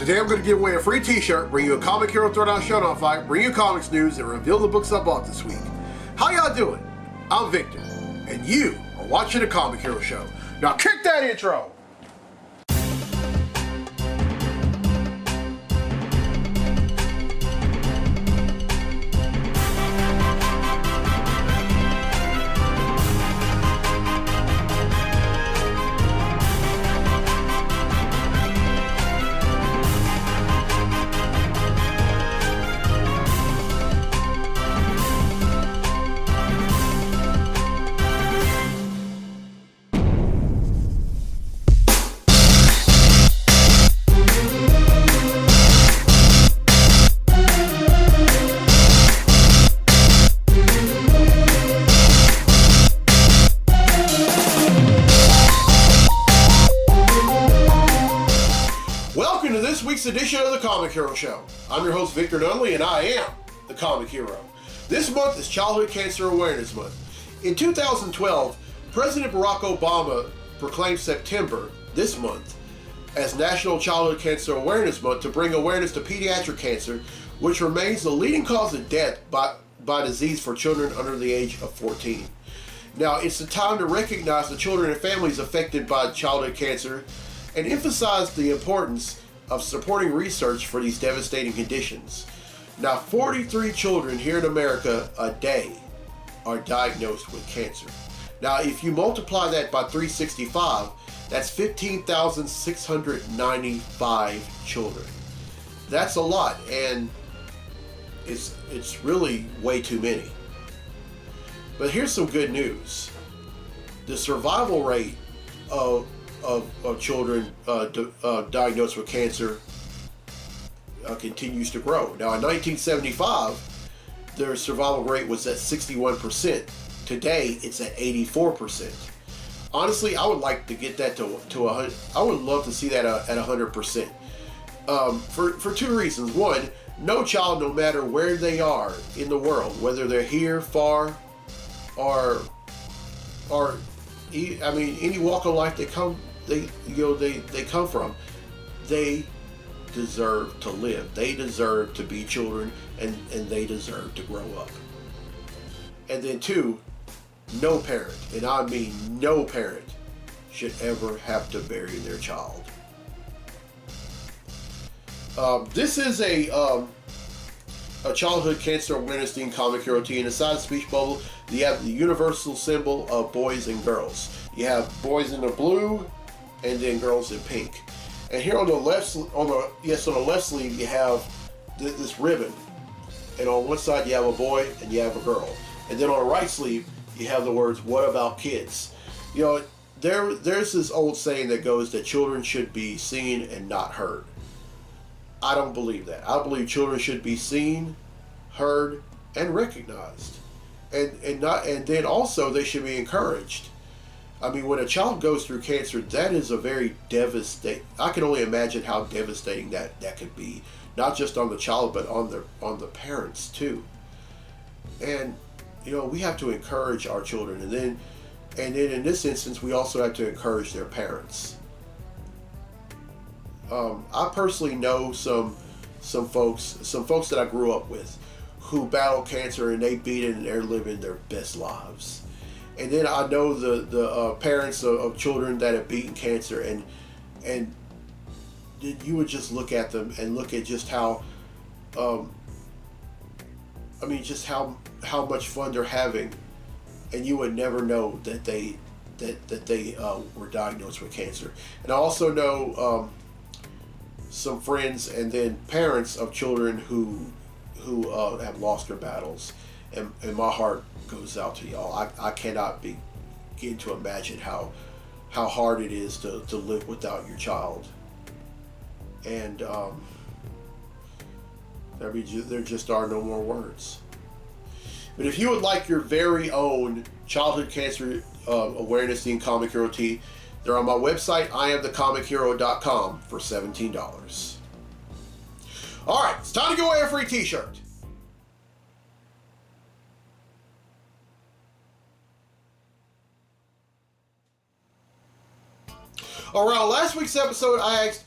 Today I'm going to give away a free t-shirt, bring you a Comic Hero Throwdown Showdown fight, bring you comics news, and reveal the books I bought this week. How y'all doing? I'm Victor, and you are watching the Comic Hero Show. Now kick that intro! Welcome to this week's edition of the Comic Hero Show. I'm your host Victor Nunley, and I am the Comic Hero. This month is Childhood Cancer Awareness Month. In 2012, President Barack Obama proclaimed September, this month, as National Childhood Cancer Awareness Month to bring awareness to pediatric cancer, which remains the leading cause of death by disease for children under the age of 14. Now, it's the time to recognize the children and families affected by childhood cancer and emphasize the importance of supporting research for these devastating conditions. Now, 43 children here in America a day are diagnosed with cancer. Now, if you multiply that by 365, that's 15,695 children. That's a lot, and it's really way too many. But here's some good news. The survival rate of children diagnosed with cancer continues to grow. Now, in 1975, their survival rate was at 61%. Today, it's at 84%. Honestly, I would like to get that to 100. I would love to see that at 100%. For two reasons. One, no child, no matter where they are in the world, whether they're here, far, or any walk of life they come from, they deserve to live. They deserve to be children, and they deserve to grow up. And then two, no parent, and I mean no parent, should ever have to bury their child. This is a childhood cancer awareness themed comic hero tee. Inside the speech bubble, you have the universal symbol of boys and girls. You have boys in the blue, and then girls in pink. And here on the left sleeve, you have this ribbon. And on one side, you have a boy and you have a girl. And then on the right sleeve, you have the words, "What about kids?" You know, there's this old saying that goes that children should be seen and not heard. I don't believe that. I believe children should be seen, heard, and recognized. And then also they should be encouraged. I mean, when a child goes through cancer, that is a very devastating. I can only imagine how devastating that could be, not just on the child, but on the parents too. And you know, we have to encourage our children, and then in this instance, we also have to encourage their parents. I personally know some folks that I grew up with who battled cancer, and they beat it, and they're living their best lives. And then I know the parents of children that have beaten cancer, and you would just look at them and look at just how, just how much fun they're having, and you would never know that they were diagnosed with cancer. And I also know some friends and then parents of children who have lost their battles, and my heart goes out to y'all. I cannot begin to imagine how hard it is to live without your child. And there just are no more words. But if you would like your very own childhood cancer awareness themed comic hero tee, they're on my website, IamTheComicHero.com, for $17. All right, it's time to give away a free t-shirt. All right, on last week's episode, I asked,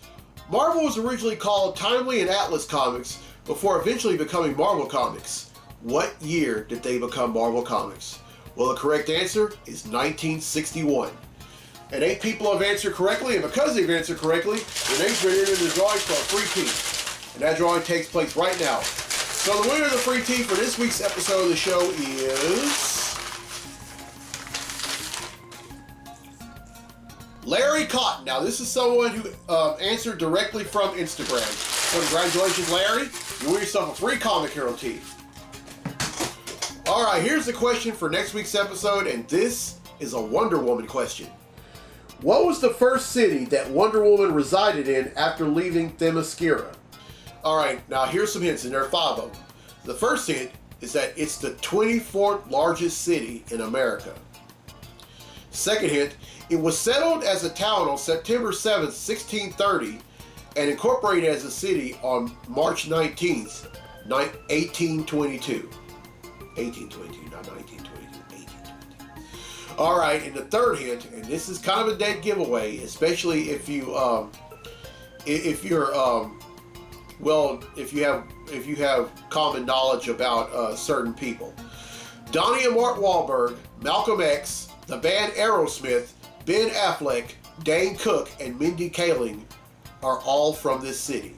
Marvel was originally called Timely and Atlas Comics before eventually becoming Marvel Comics. What year did they become Marvel Comics? Well, the correct answer is 1961. And 8 people have answered correctly, and because they've answered correctly, their names are entered in the drawing for a free tee. And that drawing takes place right now. So the winner of the free tee for this week's episode of the show is Larry Cotton. Now, this is someone who answered directly from Instagram. So congratulations, Larry. You win yourself a free Comic Hero tee. All right, here's the question for next week's episode, and this is a Wonder Woman question. What was the first city that Wonder Woman resided in after leaving Themyscira? All right, now here's some hints, and there are 5 of them. The first hint is that it's the 24th largest city in America. Second hint, it was settled as a town on September 7th, 1630, and incorporated as a city on March 19th, 1822. 1822, not 1922, 1822. All right, and the third hint, and this is kind of a dead giveaway, especially if you have common knowledge about certain people. Donnie and Mark Wahlberg, Malcolm X, the band Aerosmith, Ben Affleck, Dane Cook, and Mindy Kaling are all from this city.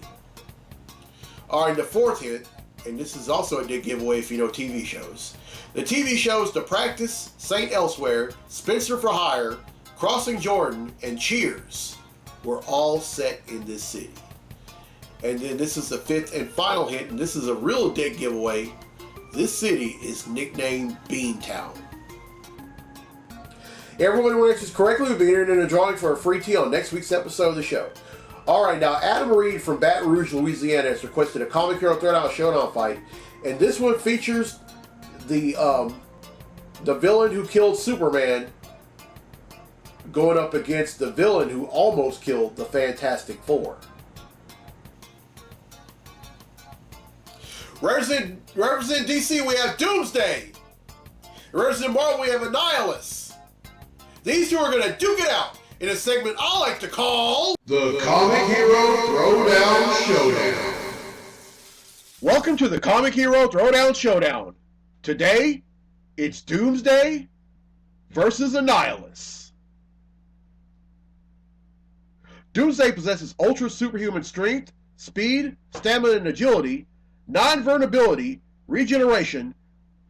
All right, the fourth hint, and this is also a dead giveaway if you know TV shows. The TV shows The Practice, Saint Elsewhere, Spencer for Hire, Crossing Jordan, and Cheers were all set in this city. And then this is the fifth and final hint, and this is a real dead giveaway. This city is nicknamed Beantown. Everyone who answers correctly will be entered in a drawing for a free tee on next week's episode of the show. All right, now Adam Reed from Baton Rouge, Louisiana has requested a Comic Hero Throwdown Showdown fight, and this one features the villain who killed Superman going up against the villain who almost killed the Fantastic Four. Represent DC, we have Doomsday. Represent Marvel, we have Annihilus. These two are going to duke it out in a segment I like to call the Comic Hero Throwdown Showdown. Welcome to the Comic Hero Throwdown Showdown. Today, it's Doomsday versus Annihilus. Doomsday possesses ultra superhuman strength, speed, stamina, and agility, non-vulnerability, regeneration,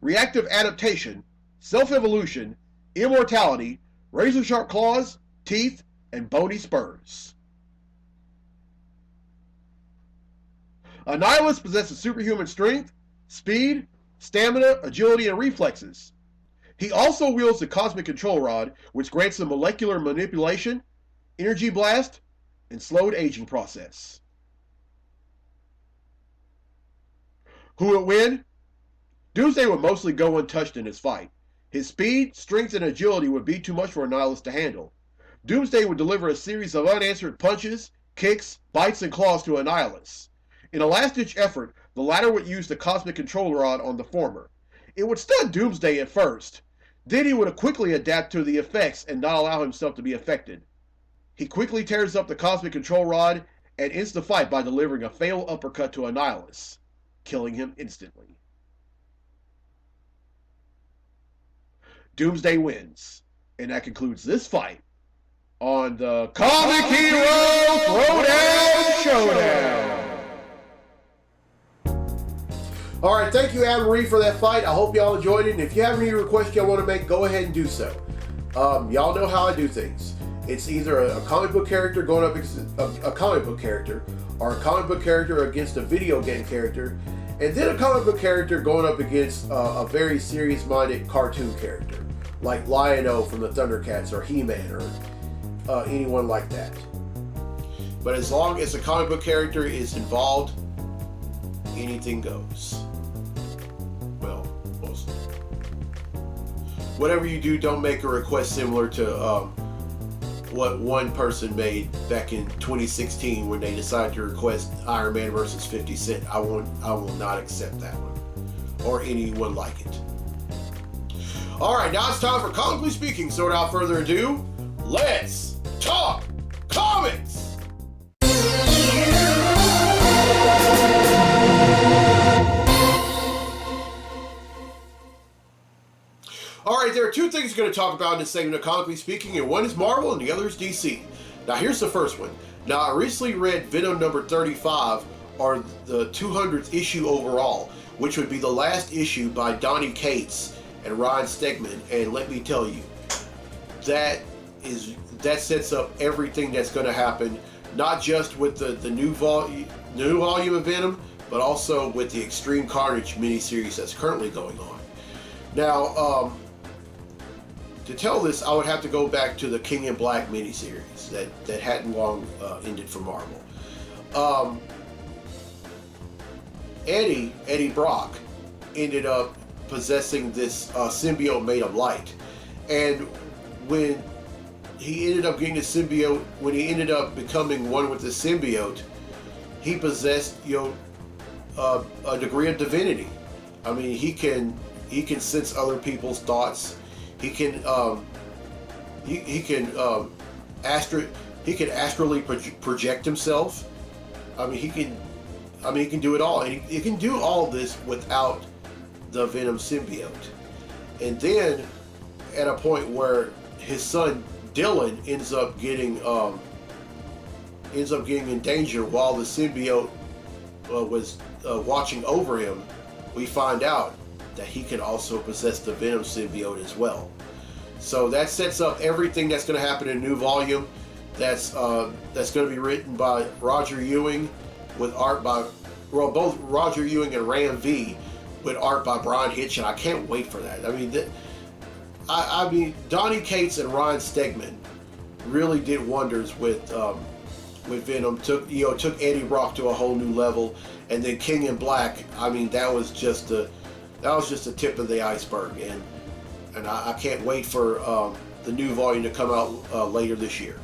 reactive adaptation, self-evolution, immortality, razor-sharp claws, teeth, and bony spurs. Annihilus possesses superhuman strength, speed, stamina, agility, and reflexes. He also wields the Cosmic Control Rod, which grants him molecular manipulation, energy blast, and slowed aging process. Who would win? Doomsday would mostly go untouched in this fight. His speed, strength, and agility would be too much for Annihilus to handle. Doomsday would deliver a series of unanswered punches, kicks, bites, and claws to Annihilus. In a last-ditch effort, the latter would use the Cosmic Control Rod on the former. It would stun Doomsday at first. Then he would quickly adapt to the effects and not allow himself to be affected. He quickly tears up the Cosmic Control Rod and ends the fight by delivering a fatal uppercut to Annihilus, killing him instantly. Doomsday wins, and that concludes this fight on the Comic Hero Throwdown Showdown. All right, thank you, Adam Reed, for that fight. I hope y'all enjoyed it, and if you have any requests y'all want to make, go ahead and do so. Y'all know how I do things. It's either a comic book character going up against a comic book character, or a comic book character against a video game character, and then a comic book character going up against a very serious-minded cartoon character, like Lion-O from the Thundercats, or He-Man, or anyone like that. But as long as a comic book character is involved, anything goes. Well, mostly. Whatever you do, don't make a request similar to what one person made back in 2016 when they decided to request Iron Man versus 50 Cent. I will not accept that one, or anyone like it. Alright, now it's time for Comically Speaking, so without further ado, let's talk comics! Alright, there are two things we're going to talk about in this segment of Comically Speaking, and one is Marvel and the other is DC. Now here's the first one. Now I recently read Venom number 35, or the 200th issue overall, which would be the last issue by Donny Cates and Ryan Stegman, and let me tell you, that sets up everything that's going to happen, not just with the new volume of Venom, but also with the Extreme Carnage miniseries that's currently going on. Now, to tell this, I would have to go back to the King in Black miniseries that hadn't long ended for Marvel. Eddie Brock ended up possessing this symbiote made of light, and when he ended up getting the symbiote, when he ended up becoming one with the symbiote, he possessed, a degree of divinity. I mean, he can sense other people's thoughts. He can astrally project himself. I mean, he can do it all, and he can do all this without the Venom symbiote. And then, at a point where his son Dylan ends up getting in danger while the symbiote was watching over him, we find out that he can also possess the Venom symbiote as well. So that sets up everything that's going to happen in a new volume. That's going to be written by Roger Ewing, with art by both Roger Ewing and Ram V, with art by Brian Hitch, and I can't wait for that. I mean, Donny Cates and Ryan Stegman really did wonders with Venom. Took Eddie Brock to a whole new level, and then King in Black. I mean, that was just the tip of the iceberg, and I can't wait for the new volume to come out later this year.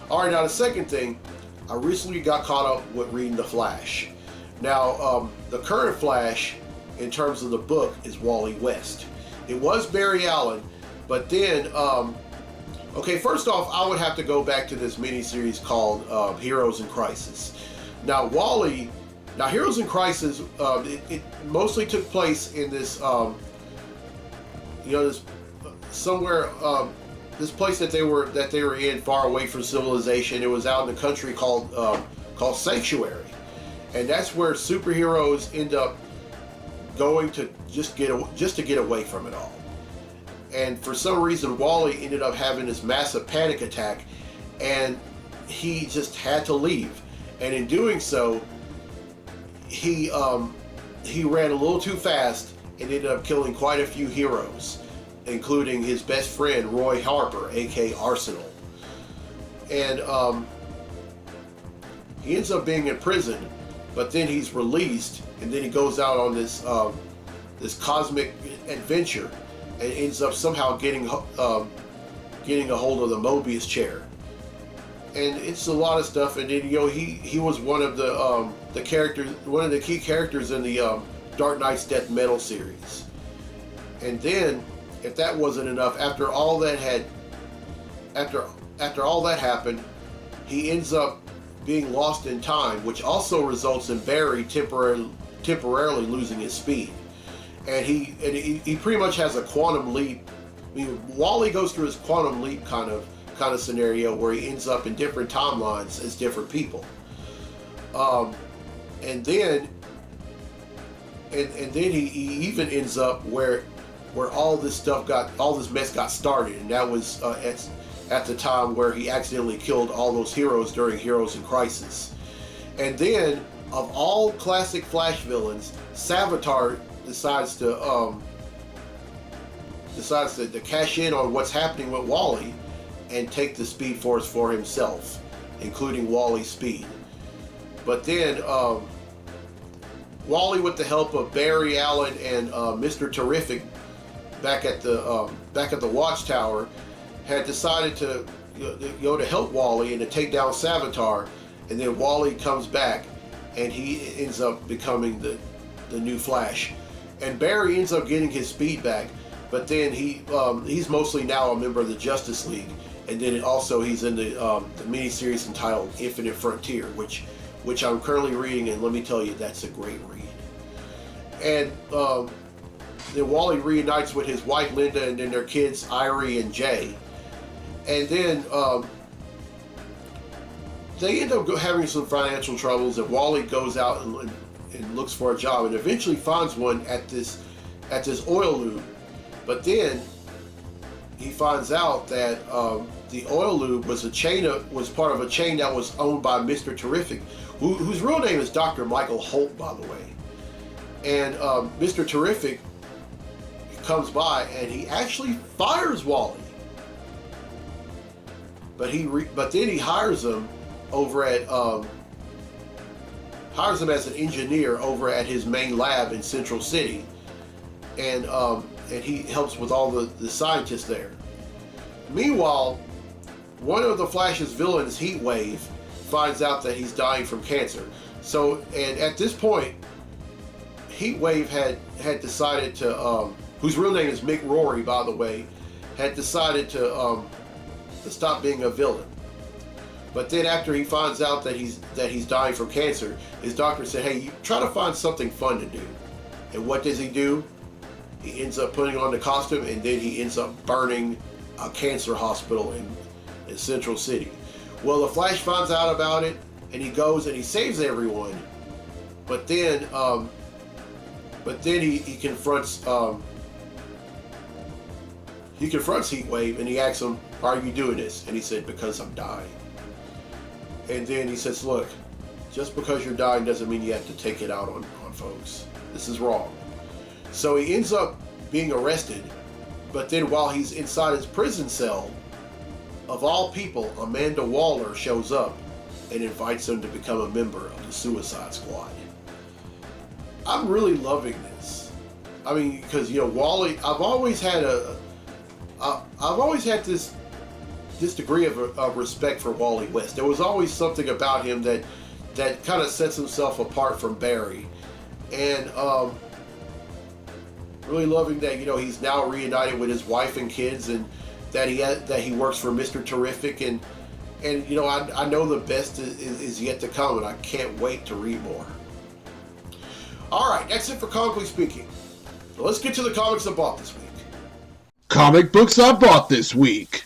All right, now the second thing, I recently got caught up with reading The Flash. Now, the current Flash, in terms of the book, is Wally West. It was Barry Allen, but then, okay, first off, I would have to go back to this miniseries called Heroes in Crisis. Now, Heroes in Crisis, it mostly took place in this, this somewhere, this place that they were in, far away from civilization. It was out in the country called Sanctuary, and that's where superheroes end up going to just to get away from it all. And for some reason, Wally ended up having this massive panic attack, and he just had to leave. And in doing so, he ran a little too fast and ended up killing quite a few heroes, including his best friend Roy Harper, aka Arsenal. And he ends up being in prison, but then he's released, and then he goes out on this cosmic adventure, and ends up somehow getting a hold of the Mobius chair. And it's a lot of stuff. And then he was one of the characters, one of the key characters in the Dark Knight's Death Metal series. And then, if that wasn't enough, after all that happened, he ends up being lost in time, which also results in Barry temporarily losing his speed. And he pretty much has a quantum leap. I mean, Wally goes through his quantum leap kind of scenario where he ends up in different timelines as different people. And then he even ends up where all this mess got started, and that was at the time where he accidentally killed all those heroes during Heroes in Crisis. And then, of all classic Flash villains, Savitar decides to cash in on what's happening with Wally and take the Speed Force for himself, including Wally's speed. But then Wally, with the help of Barry Allen and Mr. Terrific back at the Watchtower, had decided to help Wally and to take down Savitar. And then Wally comes back, and he ends up becoming the new Flash. And Barry ends up getting his speed back, but then he's mostly now a member of the Justice League. And then also he's in the miniseries entitled Infinite Frontier, which I'm currently reading, and let me tell you, that's a great read. And then Wally reunites with his wife Linda and then their kids Irie and Jay. And then they end up having some financial troubles, and Wally goes out and looks for a job, and eventually finds one at this oil lube. But then he finds out that the oil lube was part of a chain that was owned by Mr. Terrific, whose real name is Dr. Michael Holt, by the way. And Mr. Terrific comes by and he actually fires Wally. But then he hires him over at hires him as an engineer over at his main lab in Central City, and he helps with all the scientists there. Meanwhile, one of the Flash's villains, Heatwave, finds out that he's dying from cancer. So, and at this point, Heatwave had decided to, whose real name is Mick Rory, by the way, had decided to stop being a villain. But then after he finds out that he's dying from cancer, his doctor said, hey, you try to find something fun to do. And what does he do? He ends up putting on the costume, and then he ends up burning a cancer hospital in Central City. Well, the Flash finds out about it, and he goes and he saves everyone. But then he confronts Heatwave, and he asks him, why are you doing this? And he said, because I'm dying. And then he says, look, just because you're dying doesn't mean you have to take it out on folks. This is wrong. So he ends up being arrested, but then while he's inside his prison cell, of all people, Amanda Waller shows up and invites him to become a member of the Suicide Squad. I'm really loving this. I mean, because, you know, Wally, I've always had this degree of respect for Wally West. There was always something about him that kind of sets himself apart from Barry. And really loving that, you know, he's now reunited with his wife and kids, and that he works for Mr. Terrific, and you know, I know the best is yet to come, and I can't wait to read more. Alright, that's it for Comically Speaking. So let's get to the comics I bought this week. Comic books I bought this week.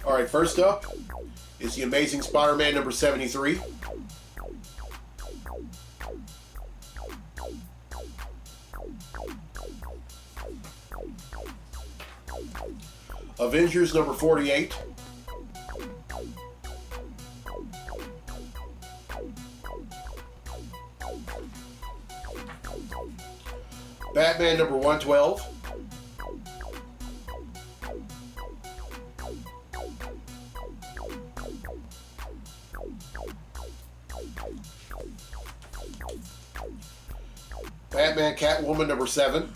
Alright, first up is The Amazing Spider-Man number 73. Avengers number 48. Batman number 112. Batman Catwoman number 7.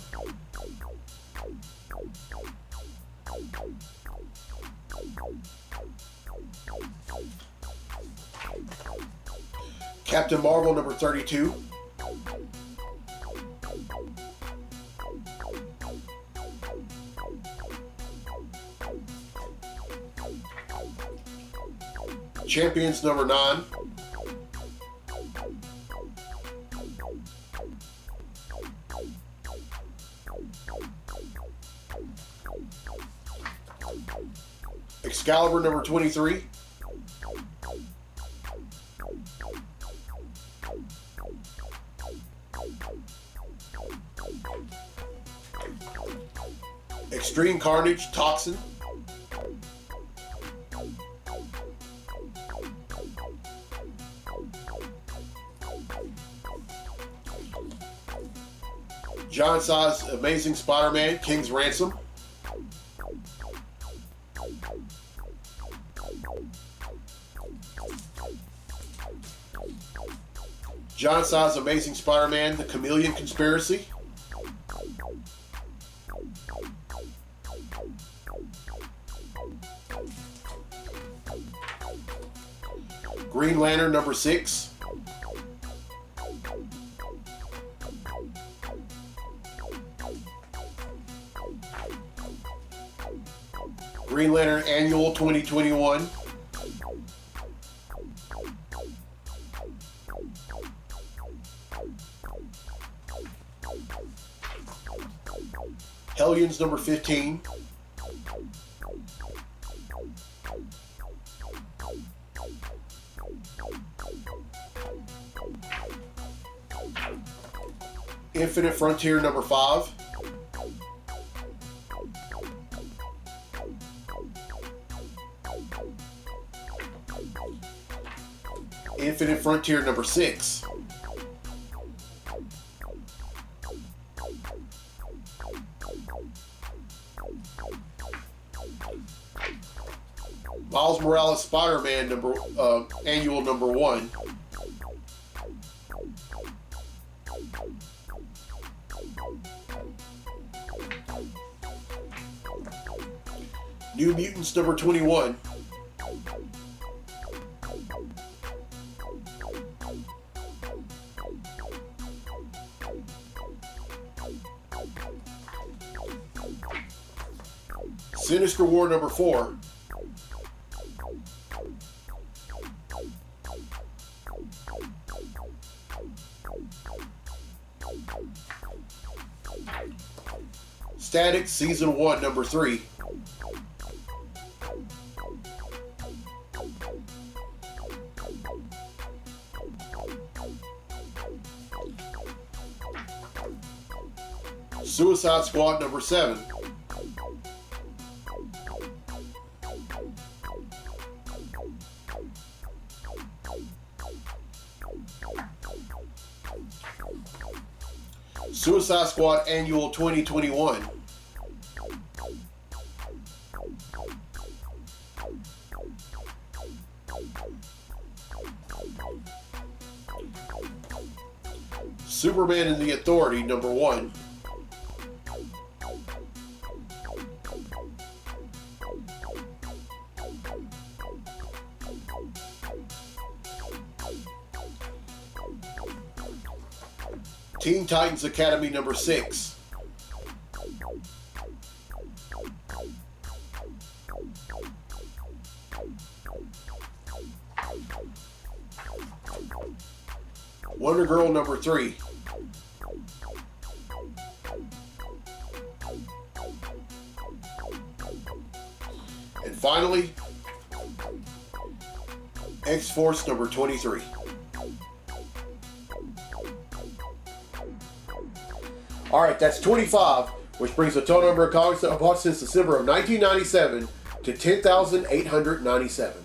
Captain Marvel number 32. Champions number 9. Excalibur number 23. Extreme Carnage Toxin. John Size Amazing Spider-Man King's Ransom. John Size Amazing Spider-Man The Chameleon Conspiracy. Green Lantern number 6. Green Lantern Annual 2021. Hellions number 15. Infinite Frontier number 5. Infinite Frontier number 6. Miles Morales Spider-Man annual number 1. New Mutants number 21. Sinister War number 4. Static Season 1 number 3. Suicide Squad number 7. Suicide Squad Annual 2021. Superman and the Authority number 1. Teen Titans Academy number 6. Wonder Girl number 3. And finally, X-Force number 23. Alright, that's 25, which brings the total number of comics that I've bought since December of 1997 to 10,897.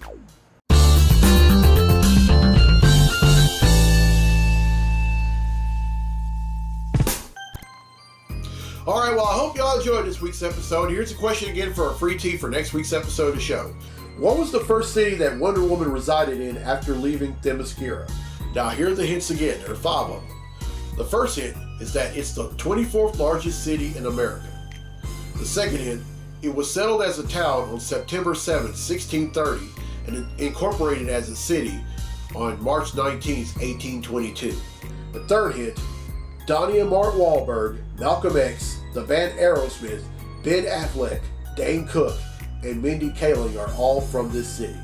Alright, well, I hope y'all enjoyed this week's episode. Here's a question again for a free tee for next week's episode of the show. What was the first city that Wonder Woman resided in after leaving Themyscira? Now, here are the hints again. There are 5 of them. The first hint is that it's the 24th largest city in America. The second hint, it was settled as a town on September 7, 1630, and incorporated as a city on March 19, 1822. The third hint, Donnie and Mark Wahlberg, Malcolm X, the band Aerosmith, Ben Affleck, Dane Cook, and Mindy Kaling are all from this city.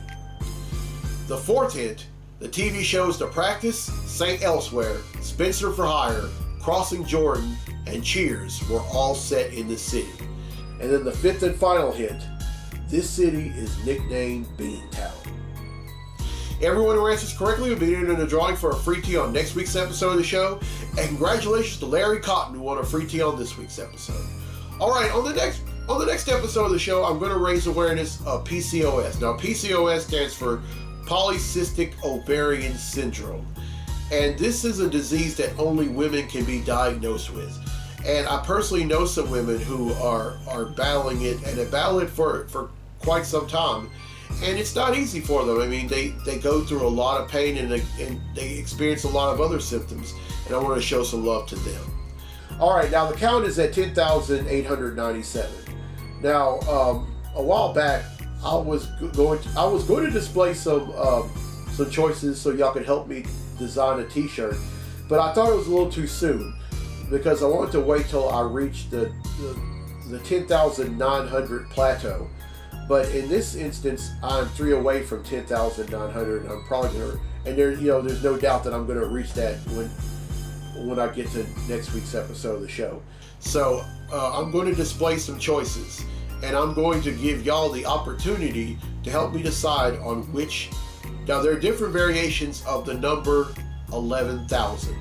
The fourth hint, the TV shows The Practice, Saint Elsewhere, Spencer for Hire, Crossing Jordan, and Cheers were all set in this city. And then the fifth and final hint, this city is nicknamed Beantown. Everyone who answers correctly will be entered in a drawing for a free tee on next week's episode of the show. And congratulations to Larry Cotton, who won a free tee on this week's episode. Alright, on the next episode of the show, I'm going to raise awareness of PCOS. Now, PCOS stands for Polycystic Ovarian Syndrome. And this is a disease that only women can be diagnosed with. And I personally know some women who are battling it, and have battled it for quite some time. And it's not easy for them. I mean, they go through a lot of pain, and they experience a lot of other symptoms. And I want to show some love to them. All right, now the count is at 10,897. Now, a while back, I was going to display some choices so y'all could help me design a t-shirt, but I thought it was a little too soon because I wanted to wait till I reached the 10,900 plateau. But in this instance, I'm 3 away from 10,900. I'm probably gonna, and there's no doubt that I'm gonna reach that when I get to next week's episode of the show. So I'm going to display some choices, and I'm going to give y'all the opportunity to help me decide on which. Now there are different variations of the number 11,000.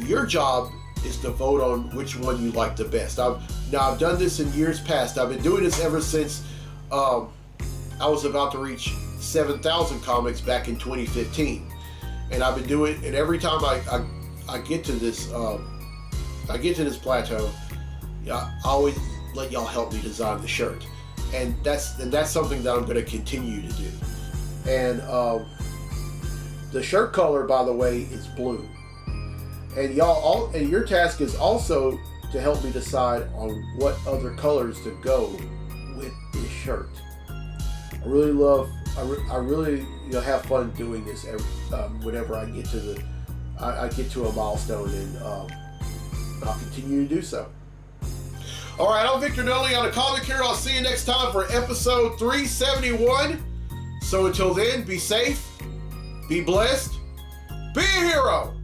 Your job is to vote on which one you like the best. I've done this in years past. I've been doing this ever since I was about to reach 7,000 comics back in 2015, and I've been doing. And every time I get to this plateau, I always let y'all help me design the shirt, and that's something that I'm going to continue to do. And the shirt color, by the way, is blue. And and your task is also to help me decide on what other colors to go with this shirt. I really have fun doing this whenever I get to I get to a milestone, and I'll continue to do so. All right, I'm Victor Nolly on the Comic Hero. I'll see you next time for episode 371. So until then, be safe, be blessed, be a hero.